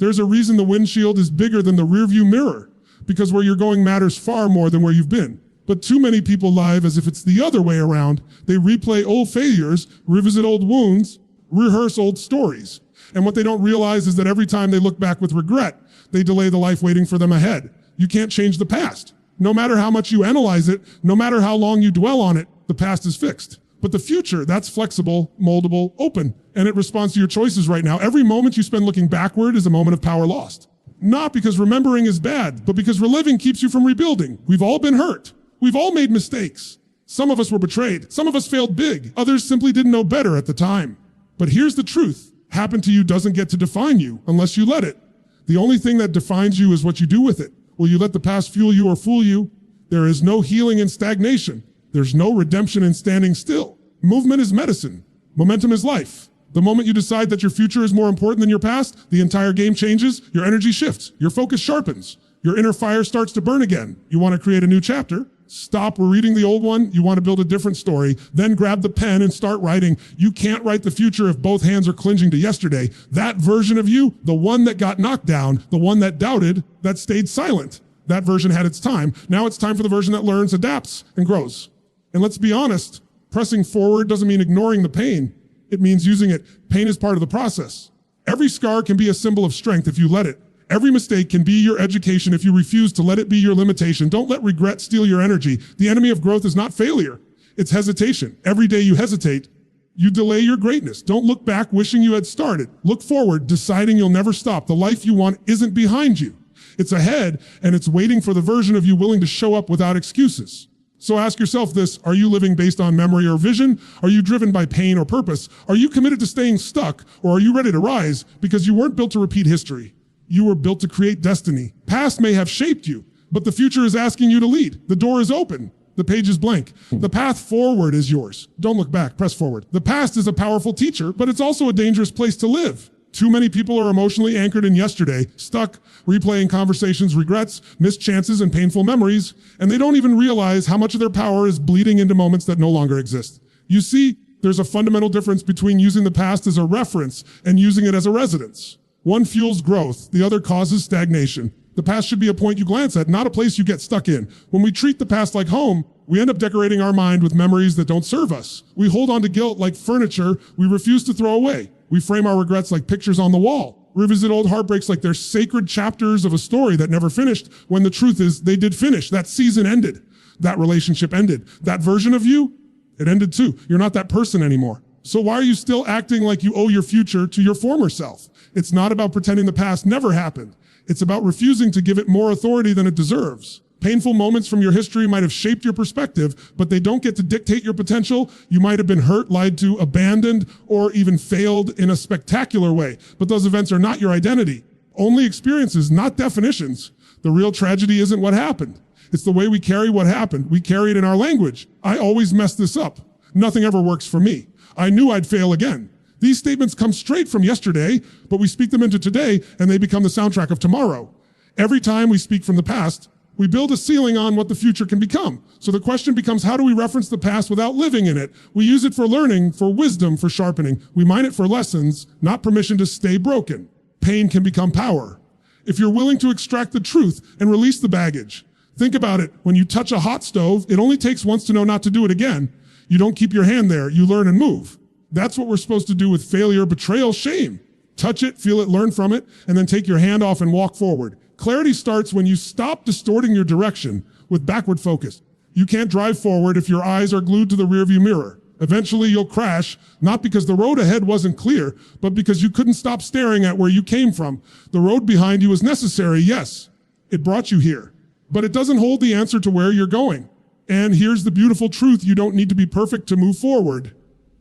There's a reason the windshield is bigger than the rearview mirror, because where you're going matters far more than where you've been. But too many people live as if it's the other way around. They replay old failures, revisit old wounds, rehearse old stories. And what they don't realize is that every time they look back with regret, they delay the life waiting for them ahead. You can't change the past. No matter how much you analyze it, no matter how long you dwell on it, the past is fixed. But the future, that's flexible, moldable, open, and it responds to your choices right now. Every moment you spend looking backward is a moment of power lost. Not because remembering is bad, but because reliving keeps you from rebuilding. We've all been hurt. We've all made mistakes. Some of us were betrayed. Some of us failed big. Others simply didn't know better at the time. But here's the truth. Happened to you doesn't get to define you unless you let it. The only thing that defines you is what you do with it. Will you let the past fuel you or fool you? There is no healing in stagnation. There's no redemption in standing still. Movement is medicine. Momentum is life. The moment you decide that your future is more important than your past, the entire game changes, your energy shifts, your focus sharpens, your inner fire starts to burn again. You want to create a new chapter? Stop reading the old one. You want to build a different story. Then grab the pen and start writing. You can't write the future if both hands are clinging to yesterday. That version of you, the one that got knocked down, the one that doubted, that stayed silent, that version had its time. Now it's time for the version that learns, adapts, and grows. And let's be honest, pressing forward doesn't mean ignoring the pain. It means using it. Pain is part of the process. Every scar can be a symbol of strength if you let it. Every mistake can be your education if you refuse to let it be your limitation. Don't let regret steal your energy. The enemy of growth is not failure. It's hesitation. Every day you hesitate, you delay your greatness. Don't look back wishing you had started. Look forward, deciding you'll never stop. The life you want isn't behind you. It's ahead, and it's waiting for the version of you willing to show up without excuses. So ask yourself this, are you living based on memory or vision? Are you driven by pain or purpose? Are you committed to staying stuck, or are you ready to rise because you weren't built to repeat history? You were built to create destiny. Past may have shaped you, but the future is asking you to lead. The door is open. The page is blank. The path forward is yours. Don't look back, press forward. The past is a powerful teacher, but it's also a dangerous place to live. Too many people are emotionally anchored in yesterday, stuck, replaying conversations, regrets, missed chances, and painful memories, and they don't even realize how much of their power is bleeding into moments that no longer exist. You see, there's a fundamental difference between using the past as a reference and using it as a residence. One fuels growth, the other causes stagnation. The past should be a point you glance at, not a place you get stuck in. When we treat the past like home, we end up decorating our mind with memories that don't serve us. We hold on to guilt like furniture we refuse to throw away. We frame our regrets like pictures on the wall. Revisit old heartbreaks like they're sacred chapters of a story that never finished, when the truth is they did finish. That season ended. That relationship ended. That version of you, it ended too. You're not that person anymore. So why are you still acting like you owe your future to your former self? It's not about pretending the past never happened. It's about refusing to give it more authority than it deserves. Painful moments from your history might have shaped your perspective, but they don't get to dictate your potential. You might have been hurt, lied to, abandoned, or even failed in a spectacular way. But those events are not your identity. Only experiences, not definitions. The real tragedy isn't what happened. It's the way we carry what happened. We carry it in our language. I always mess this up. Nothing ever works for me. I knew I'd fail again. These statements come straight from yesterday, but we speak them into today, and they become the soundtrack of tomorrow. Every time we speak from the past, we build a ceiling on what the future can become. So the question becomes, how do we reference the past without living in it? We use it for learning, for wisdom, for sharpening. We mine it for lessons, not permission to stay broken. Pain can become power. If you're willing to extract the truth and release the baggage. Think about it. When you touch a hot stove, it only takes once to know not to do it again. You don't keep your hand there. You learn and move. That's what we're supposed to do with failure, betrayal, shame. Touch it, feel it, learn from it, and then take your hand off and walk forward. Clarity starts when you stop distorting your direction with backward focus. You can't drive forward if your eyes are glued to the rearview mirror. Eventually you'll crash, not because the road ahead wasn't clear, but because you couldn't stop staring at where you came from. The road behind you was necessary, yes. It brought you here, but it doesn't hold the answer to where you're going. And here's the beautiful truth. You don't need to be perfect to move forward.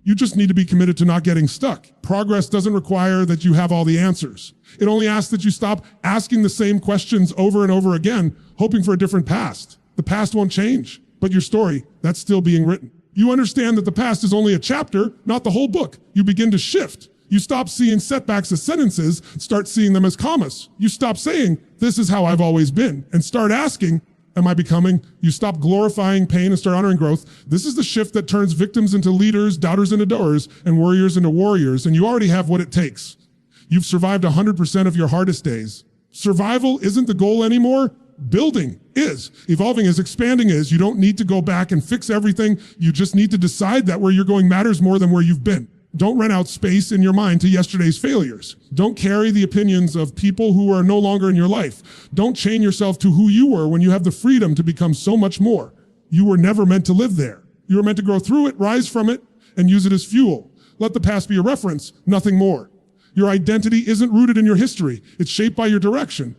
You just need to be committed to not getting stuck. Progress doesn't require that you have all the answers. It only asks that you stop asking the same questions over and over again, hoping for a different past. The past won't change, but your story, that's still being written. You understand that the past is only a chapter, not the whole book. You begin to shift. You stop seeing setbacks as sentences, start seeing them as commas. You stop saying, this is how I've always been, and start asking, am I becoming? You stop glorifying pain and start honoring growth. This is the shift that turns victims into leaders, doubters into doers, and warriors into warriors, and you already have what it takes. You've survived 100% of your hardest days. Survival isn't the goal anymore. Building is. Evolving is. Expanding is. You don't need to go back and fix everything. You just need to decide that where you're going matters more than where you've been. Don't rent out space in your mind to yesterday's failures. Don't carry the opinions of people who are no longer in your life. Don't chain yourself to who you were when you have the freedom to become so much more. You were never meant to live there. You were meant to grow through it, rise from it, and use it as fuel. Let the past be a reference, nothing more. Your identity isn't rooted in your history. It's shaped by your direction.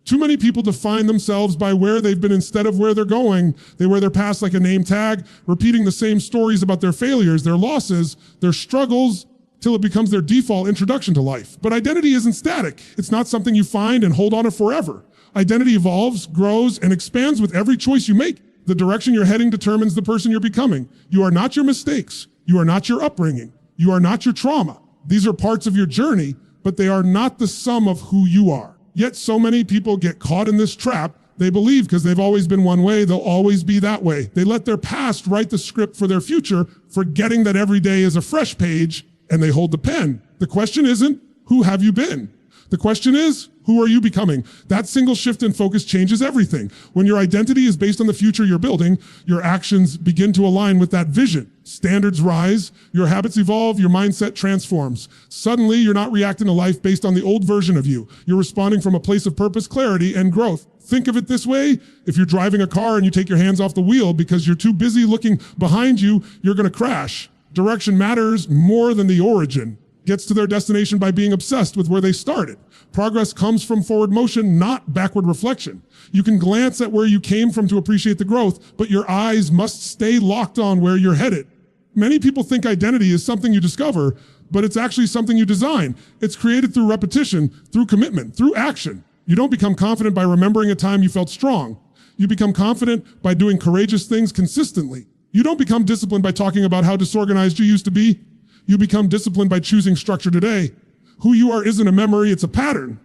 Too many people define themselves by where they've been instead of where they're going. They wear their past like a name tag, repeating the same stories about their failures, their losses, their struggles, till it becomes their default introduction to life. But identity isn't static. It's not something you find and hold on to forever. Identity evolves, grows, and expands with every choice you make. The direction you're heading determines the person you're becoming. You are not your mistakes. You are not your upbringing. You are not your trauma. These are parts of your journey, but they are not the sum of who you are. Yet so many people get caught in this trap. They believe because they've always been one way, they'll always be that way. They let their past write the script for their future, forgetting that every day is a fresh page, and they hold the pen. The question isn't, who have you been? The question is, who are you becoming? That single shift in focus changes everything. When your identity is based on the future you're building, your actions begin to align with that vision. Standards rise, your habits evolve, your mindset transforms. Suddenly, you're not reacting to life based on the old version of you. You're responding from a place of purpose, clarity, and growth. Think of it this way. If you're driving a car and you take your hands off the wheel because you're too busy looking behind you, you're going to crash. Direction matters more than the origin. Gets to their destination by being obsessed with where they started. Progress comes from forward motion, not backward reflection. You can glance at where you came from to appreciate the growth, but your eyes must stay locked on where you're headed. Many people think identity is something you discover, but it's actually something you design. It's created through repetition, through commitment, through action. You don't become confident by remembering a time you felt strong. You become confident by doing courageous things consistently. You don't become disciplined by talking about how disorganized you used to be. You become disciplined by choosing structure today. Who you are isn't a memory, it's a pattern.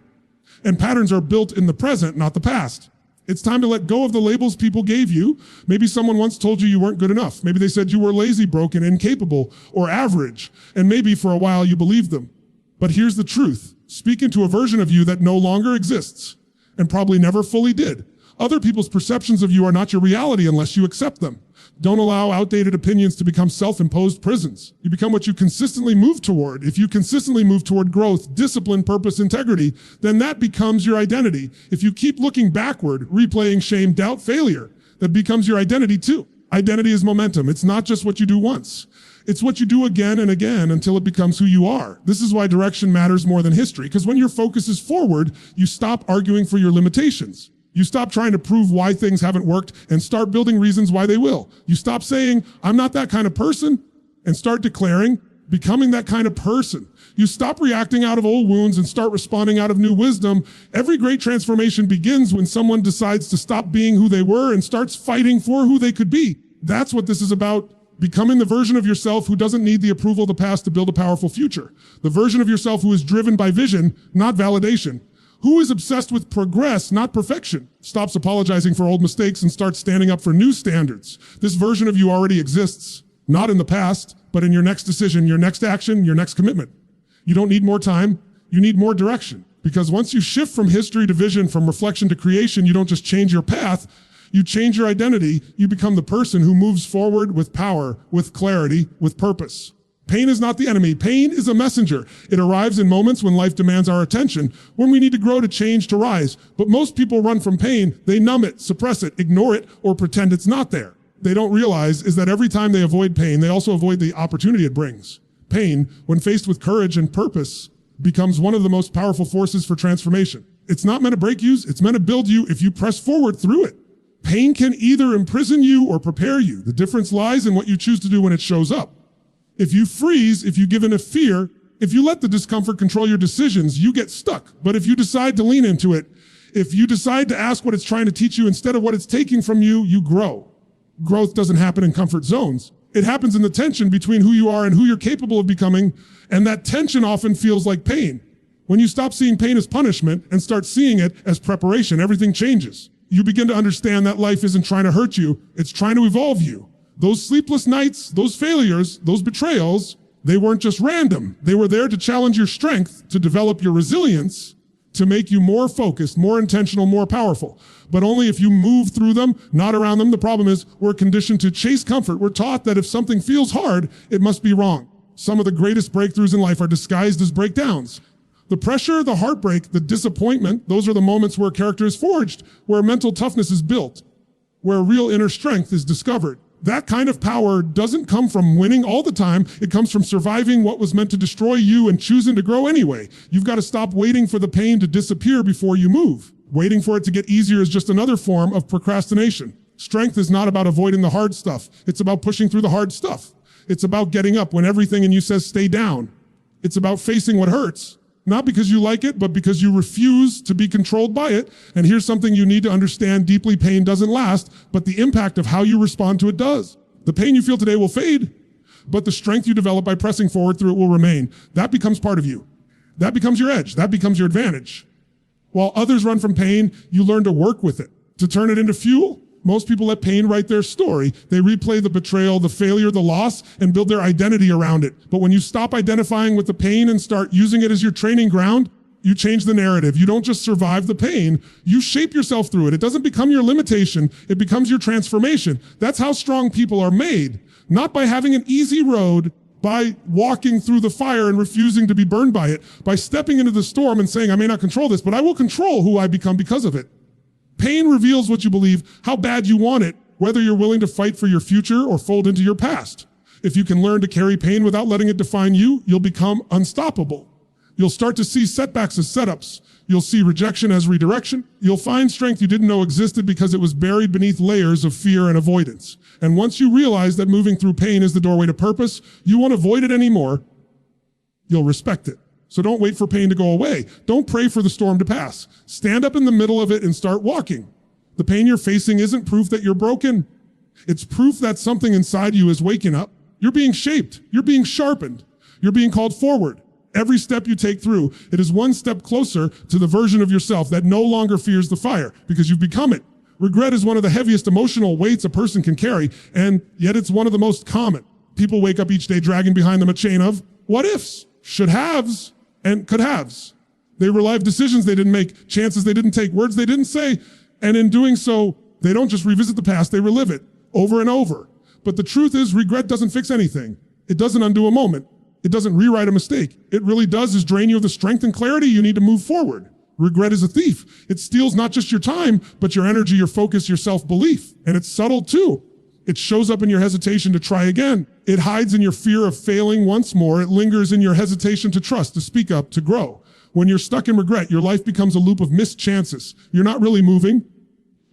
And patterns are built in the present, not the past. It's time to let go of the labels people gave you. Maybe someone once told you you weren't good enough. Maybe they said you were lazy, broken, incapable, or average. And maybe for a while you believed them. But here's the truth. Speak into a version of you that no longer exists, and probably never fully did. Other people's perceptions of you are not your reality unless you accept them. Don't allow outdated opinions to become self-imposed prisons. You become what you consistently move toward. If you consistently move toward growth, discipline, purpose, integrity, then that becomes your identity. If you keep looking backward, replaying shame, doubt, failure, that becomes your identity too. Identity is momentum. It's not just what you do once. It's what you do again and again until it becomes who you are. This is why direction matters more than history, because when your focus is forward, you stop arguing for your limitations. You stop trying to prove why things haven't worked and start building reasons why they will. You stop saying, I'm not that kind of person, and start declaring, becoming that kind of person. You stop reacting out of old wounds and start responding out of new wisdom. Every great transformation begins when someone decides to stop being who they were and starts fighting for who they could be. That's what this is about. Becoming the version of yourself who doesn't need the approval of the past to build a powerful future. The version of yourself who is driven by vision, not validation. Who is obsessed with progress, not perfection? Stops apologizing for old mistakes and starts standing up for new standards. This version of you already exists, not in the past, but in your next decision, your next action, your next commitment. You don't need more time, you need more direction. Because once you shift from history to vision, from reflection to creation, you don't just change your path, you change your identity. You become the person who moves forward with power, with clarity, with purpose. Pain is not the enemy. Pain is a messenger. It arrives in moments when life demands our attention, when we need to grow, to change, to rise. But most people run from pain. They numb it, suppress it, ignore it, or pretend it's not there. They don't realize is that every time they avoid pain, they also avoid the opportunity it brings. Pain, when faced with courage and purpose, becomes one of the most powerful forces for transformation. It's not meant to break you. It's meant to build you if you press forward through it. Pain can either imprison you or prepare you. The difference lies in what you choose to do when it shows up. If you freeze, if you give in to fear, if you let the discomfort control your decisions, you get stuck. But if you decide to lean into it, if you decide to ask what it's trying to teach you instead of what it's taking from you, you grow. Growth doesn't happen in comfort zones. It happens in the tension between who you are and who you're capable of becoming, and that tension often feels like pain. When you stop seeing pain as punishment and start seeing it as preparation, everything changes. You begin to understand that life isn't trying to hurt you, it's trying to evolve you. Those sleepless nights, those failures, those betrayals, They weren't just random. They were there to challenge your strength, to develop your resilience, to make you more focused, more intentional, more powerful. But only if you move through them, not around them. The problem is we're conditioned to chase comfort. We're taught that if something feels hard, it must be wrong. Some of the greatest breakthroughs in life are disguised as breakdowns. The pressure, the heartbreak, the disappointment, those are the moments where character is forged, where mental toughness is built, where real inner strength is discovered. That kind of power doesn't come from winning all the time. It comes from surviving what was meant to destroy you and choosing to grow anyway. You've got to stop waiting for the pain to disappear before you move. Waiting for it to get easier is just another form of procrastination. Strength is not about avoiding the hard stuff. It's about pushing through the hard stuff. It's about getting up when everything in you says stay down. It's about facing what hurts. Not because you like it, but because you refuse to be controlled by it. And here's something you need to understand. Deeply, pain doesn't last, but the impact of how you respond to it does. The pain you feel today will fade, but the strength you develop by pressing forward through it will remain. That becomes part of you. That becomes your edge. That becomes your advantage. While others run from pain, you learn to work with it, to turn it into fuel. Most people let pain write their story. They replay the betrayal, the failure, the loss, and build their identity around it. But when you stop identifying with the pain and start using it as your training ground, you change the narrative. You don't just survive the pain, you shape yourself through it. It doesn't become your limitation, it becomes your transformation. That's how strong people are made. Not by having an easy road, by walking through the fire and refusing to be burned by it, by stepping into the storm and saying, I may not control this, but I will control who I become because of it. Pain reveals what you believe, how bad you want it, whether you're willing to fight for your future or fold into your past. If you can learn to carry pain without letting it define you, you'll become unstoppable. You'll start to see setbacks as setups. You'll see rejection as redirection. You'll find strength you didn't know existed because it was buried beneath layers of fear and avoidance. And once you realize that moving through pain is the doorway to purpose, you won't avoid it anymore. You'll respect it. So don't wait for pain to go away. Don't pray for the storm to pass. Stand up in the middle of it and start walking. The pain you're facing isn't proof that you're broken. It's proof that something inside you is waking up. You're being shaped. You're being sharpened. You're being called forward. Every step you take through, it is one step closer to the version of yourself that no longer fears the fire because you've become it. Regret is one of the heaviest emotional weights a person can carry, and yet it's one of the most common. People wake up each day dragging behind them a chain of what ifs, should haves, and could haves. They relive decisions they didn't make, chances they didn't take, words they didn't say, and in doing so, they don't just revisit the past, they relive it over and over. But the truth is, regret doesn't fix anything. It doesn't undo a moment. It doesn't rewrite a mistake. It really does is drain you of the strength and clarity you need to move forward. Regret is a thief. It steals not just your time, but your energy, your focus, your self-belief. And it's subtle too. It shows up in your hesitation to try again. It hides in your fear of failing once more. It lingers in your hesitation to trust, to speak up, to grow. When you're stuck in regret, your life becomes a loop of missed chances. You're not really moving.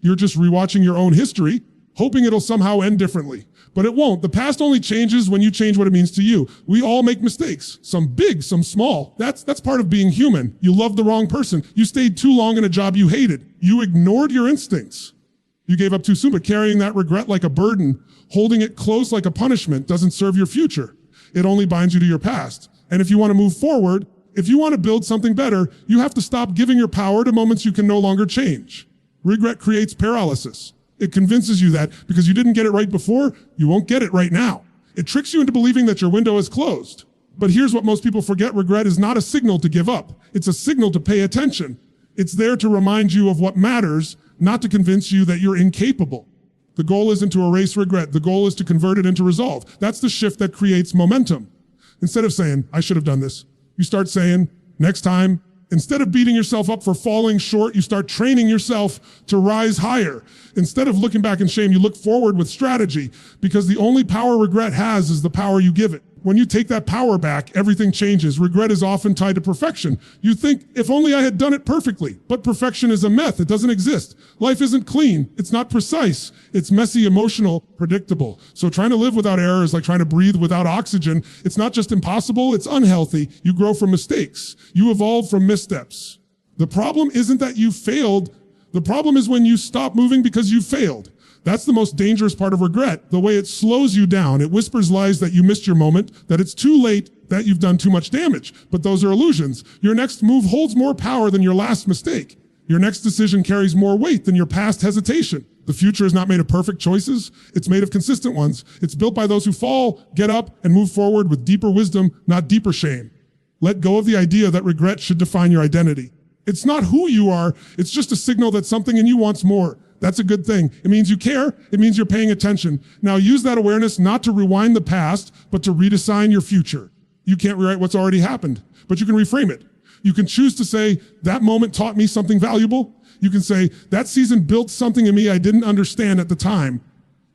You're just rewatching your own history, hoping it'll somehow end differently. But it won't. The past only changes when you change what it means to you. We all make mistakes. Some big, some small. That's part of being human. You loved the wrong person. You stayed too long in a job you hated. You ignored your instincts. You gave up too soon, but carrying that regret like a burden, holding it close like a punishment doesn't serve your future. It only binds you to your past. And if you want to move forward, if you want to build something better, you have to stop giving your power to moments you can no longer change. Regret creates paralysis. It convinces you that because you didn't get it right before, you won't get it right now. It tricks you into believing that your window is closed. But here's what most people forget. Regret is not a signal to give up. It's a signal to pay attention. It's there to remind you of what matters, not to convince you that you're incapable. The goal isn't to erase regret. The goal is to convert it into resolve. That's the shift that creates momentum. Instead of saying, I should have done this, you start saying, next time. Instead of beating yourself up for falling short, you start training yourself to rise higher. Instead of looking back in shame, you look forward with strategy, because the only power regret has is the power you give it. When you take that power back, everything changes. Regret is often tied to perfection. You think, if only I had done it perfectly. But perfection is a myth. It doesn't exist. Life isn't clean. It's not precise. It's messy, emotional, predictable. So trying to live without error is like trying to breathe without oxygen. It's not just impossible, it's unhealthy. You grow from mistakes. You evolve from missteps. The problem isn't that you failed. The problem is when you stop moving because you failed. That's the most dangerous part of regret, the way it slows you down. It whispers lies that you missed your moment, that it's too late, that you've done too much damage. But those are illusions. Your next move holds more power than your last mistake. Your next decision carries more weight than your past hesitation. The future is not made of perfect choices. It's made of consistent ones. It's built by those who fall, get up, and move forward with deeper wisdom, not deeper shame. Let go of the idea that regret should define your identity. It's not who you are. It's just a signal that something in you wants more. That's a good thing. It means you care. It means you're paying attention. Now use that awareness not to rewind the past, but to redesign your future. You can't rewrite what's already happened, but you can reframe it. You can choose to say, that moment taught me something valuable. You can say, that season built something in me I didn't understand at the time.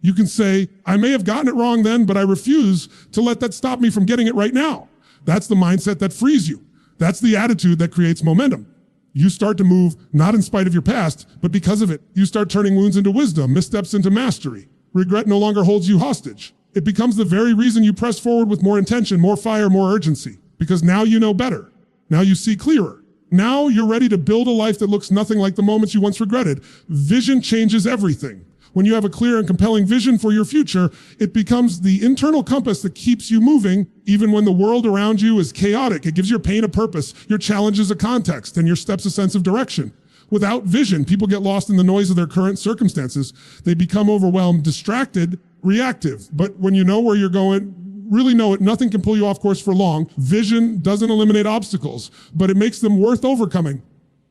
You can say, I may have gotten it wrong then, but I refuse to let that stop me from getting it right now. That's the mindset that frees you. That's the attitude that creates momentum. You start to move not in spite of your past, but because of it. You start turning wounds into wisdom, missteps into mastery. Regret no longer holds you hostage. It becomes the very reason you press forward with more intention, more fire, more urgency. Because now you know better. Now you see clearer. Now you're ready to build a life that looks nothing like the moments you once regretted. Vision changes everything. When you have a clear and compelling vision for your future, it becomes the internal compass that keeps you moving even when the world around you is chaotic. It gives your pain a purpose, your challenges a context, and your steps a sense of direction. Without vision, people get lost in the noise of their current circumstances. They become overwhelmed, distracted, reactive. But when you know where you're going, really know it, nothing can pull you off course for long. Vision doesn't eliminate obstacles, but it makes them worth overcoming.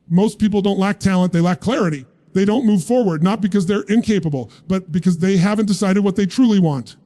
Most people don't lack talent, they lack clarity. They don't move forward, not because they're incapable, but because they haven't decided what they truly want.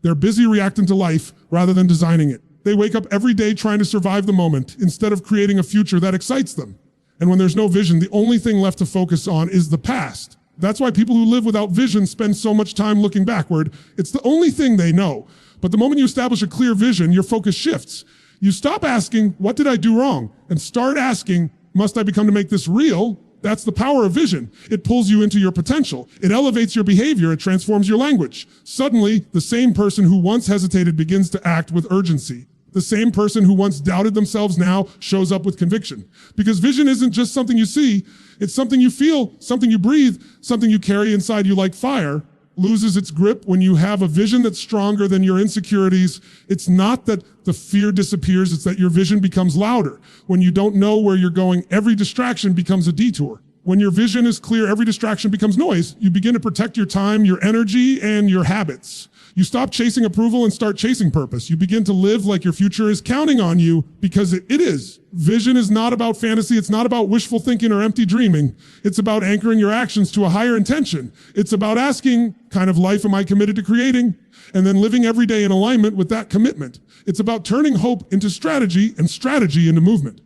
They're busy reacting to life rather than designing it. They wake up every day trying to survive the moment instead of creating a future that excites them. And when there's no vision, the only thing left to focus on is the past. That's why people who live without vision spend so much time looking backward. It's the only thing they know. But the moment you establish a clear vision, your focus shifts. You stop asking, what did I do wrong? And start asking, must I become to make this real? That's the power of vision. It pulls you into your potential. It elevates your behavior. It transforms your language. Suddenly, the same person who once hesitated begins to act with urgency. The same person who once doubted themselves now shows up with conviction. Because vision isn't just something you see. It's something you feel, something you breathe, something you carry inside you like fire. Loses its grip when you have a vision that's stronger than your insecurities. It's not that the fear disappears, it's that your vision becomes louder. When you don't know where you're going, every distraction becomes a detour. When your vision is clear, every distraction becomes noise. You begin to protect your time, your energy, and your habits. You stop chasing approval and start chasing purpose. You begin to live like your future is counting on you because it is. Vision is not about fantasy. It's not about wishful thinking or empty dreaming. It's about anchoring your actions to a higher intention. It's about asking, kind of life am I committed to creating? And then living every day in alignment with that commitment. It's about turning hope into strategy and strategy into movement.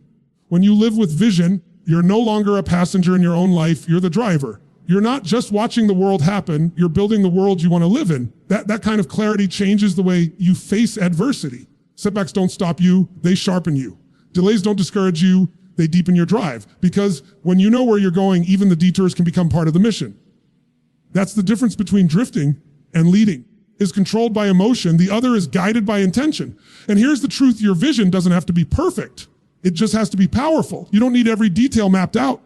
When you live with vision, you're no longer a passenger in your own life. You're the driver. You're not just watching the world happen, you're building the world you want to live in. That kind of clarity changes the way you face adversity. Setbacks don't stop you, they sharpen you. Delays don't discourage you, they deepen your drive. Because when you know where you're going, even the detours can become part of the mission. That's the difference between drifting and leading. Is controlled by emotion, the other is guided by intention. And here's the truth, your vision doesn't have to be perfect. It just has to be powerful. You don't need every detail mapped out.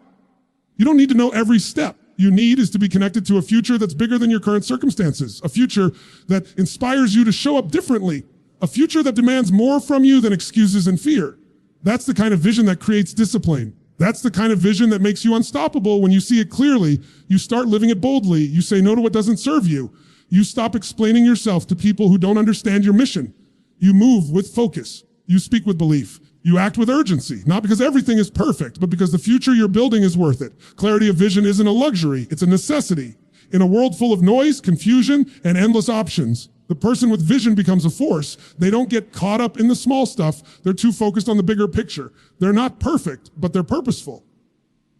You don't need to know every step. You need is to be connected to a future that's bigger than your current circumstances, a future that inspires you to show up differently, a future that demands more from you than excuses and fear. That's the kind of vision that creates discipline. That's the kind of vision that makes you unstoppable. When you see it clearly, you start living it boldly. You say no to what doesn't serve you. You stop explaining yourself to people who don't understand your mission. You move with focus. You speak with belief. You act with urgency, not because everything is perfect, but because the future you're building is worth it. Clarity of vision isn't a luxury, it's a necessity. In a world full of noise, confusion, and endless options, the person with vision becomes a force. They don't get caught up in the small stuff. They're too focused on the bigger picture. They're not perfect, but they're purposeful.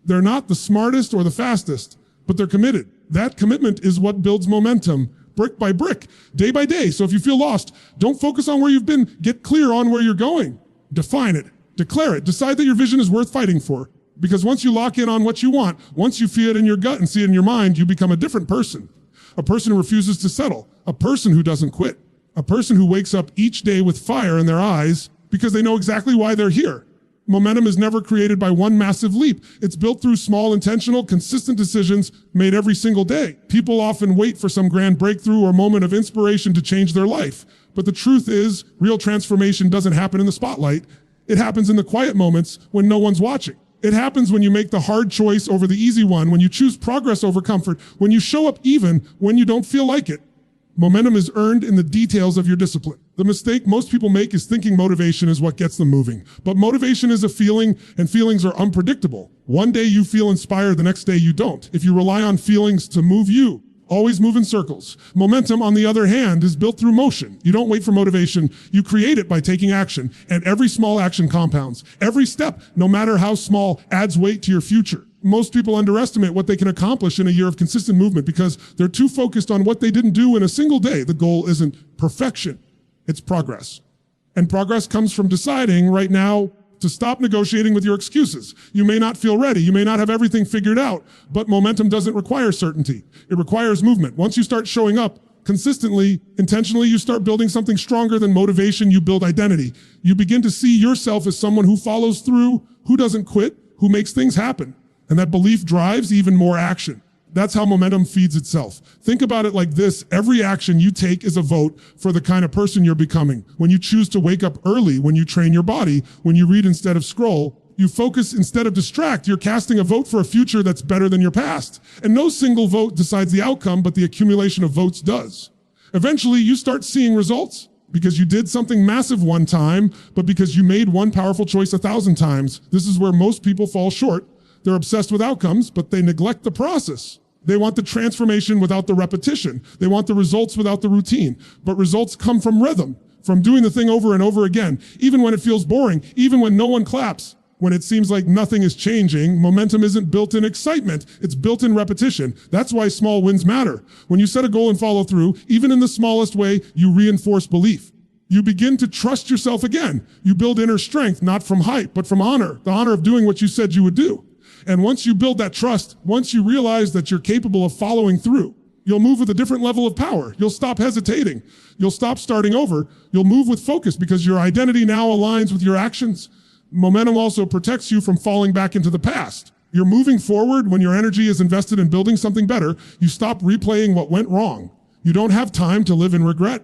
They're not the smartest or the fastest, but they're committed. That commitment is what builds momentum, brick by brick, day by day. So if you feel lost, don't focus on where you've been. Get clear on where you're going. Define it, declare it, decide that your vision is worth fighting for. Because once you lock in on what you want, once you feel it in your gut and see it in your mind, you become a different person. A person who refuses to settle, a person who doesn't quit, a person who wakes up each day with fire in their eyes because they know exactly why they're here. Momentum is never created by one massive leap. It's built through small, intentional, consistent decisions made every single day. People often wait for some grand breakthrough or moment of inspiration to change their life. But the truth is, real transformation doesn't happen in the spotlight. It happens in the quiet moments when no one's watching. It happens when you make the hard choice over the easy one, when you choose progress over comfort, when you show up even when you don't feel like it. Momentum is earned in the details of your discipline. The mistake most people make is thinking motivation is what gets them moving. But motivation is a feeling, and feelings are unpredictable. One day you feel inspired, the next day you don't. If you rely on feelings to move you, always move in circles. Momentum, on the other hand, is built through motion. You don't wait for motivation. You create it by taking action. And every small action compounds. Every step, no matter how small, adds weight to your future. Most people underestimate what they can accomplish in a year of consistent movement because they're too focused on what they didn't do in a single day. The goal isn't perfection. It's progress. And progress comes from deciding right now to stop negotiating with your excuses. You may not feel ready. You may not have everything figured out, but momentum doesn't require certainty. It requires movement. Once you start showing up consistently, intentionally, you start building something stronger than motivation. You build identity. You begin to see yourself as someone who follows through, who doesn't quit, who makes things happen. And that belief drives even more action. That's how momentum feeds itself. Think about it like this. Every action you take is a vote for the kind of person you're becoming. When you choose to wake up early, when you train your body, when you read instead of scroll, you focus instead of distract, you're casting a vote for a future that's better than your past. And no single vote decides the outcome, but the accumulation of votes does. Eventually, you start seeing results because you did something massive one time, but because you made one powerful choice 1,000 times. This is where most people fall short. They're obsessed with outcomes, but they neglect the process. They want the transformation without the repetition. They want the results without the routine. But results come from rhythm, from doing the thing over and over again, even when it feels boring, even when no one claps. When it seems like nothing is changing, momentum isn't built in excitement, it's built in repetition. That's why small wins matter. When you set a goal and follow through, even in the smallest way, you reinforce belief. You begin to trust yourself again. You build inner strength, not from hype, but from honor, the honor of doing what you said you would do. And once you build that trust, once you realize that you're capable of following through, you'll move with a different level of power. You'll stop hesitating. You'll stop starting over. You'll move with focus because your identity now aligns with your actions. Momentum also protects you from falling back into the past. You're moving forward when your energy is invested in building something better. You stop replaying what went wrong. You don't have time to live in regret.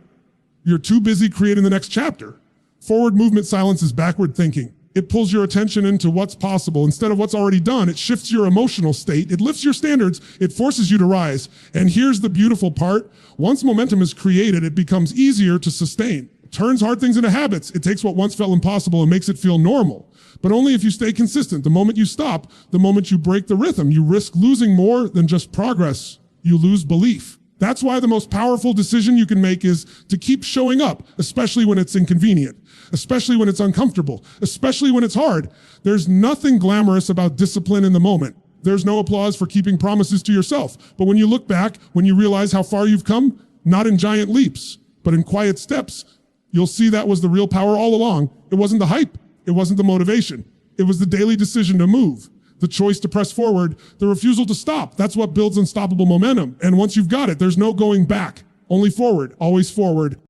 You're too busy creating the next chapter. Forward movement silences backward thinking. It pulls your attention into what's possible. Instead of what's already done, it shifts your emotional state. It lifts your standards. It forces you to rise. And here's the beautiful part. Once momentum is created, it becomes easier to sustain. It turns hard things into habits. It takes what once felt impossible and makes it feel normal. But only if you stay consistent. The moment you stop, the moment you break the rhythm, you risk losing more than just progress. You lose belief. That's why the most powerful decision you can make is to keep showing up, especially when it's inconvenient, especially when it's uncomfortable, especially when it's hard. There's nothing glamorous about discipline in the moment. There's no applause for keeping promises to yourself. But when you look back, when you realize how far you've come, not in giant leaps, but in quiet steps, you'll see that was the real power all along. It wasn't the hype. It wasn't the motivation. It was the daily decision to move. The choice to press forward, the refusal to stop. That's what builds unstoppable momentum. And once you've got it, there's no going back. Only forward, always forward.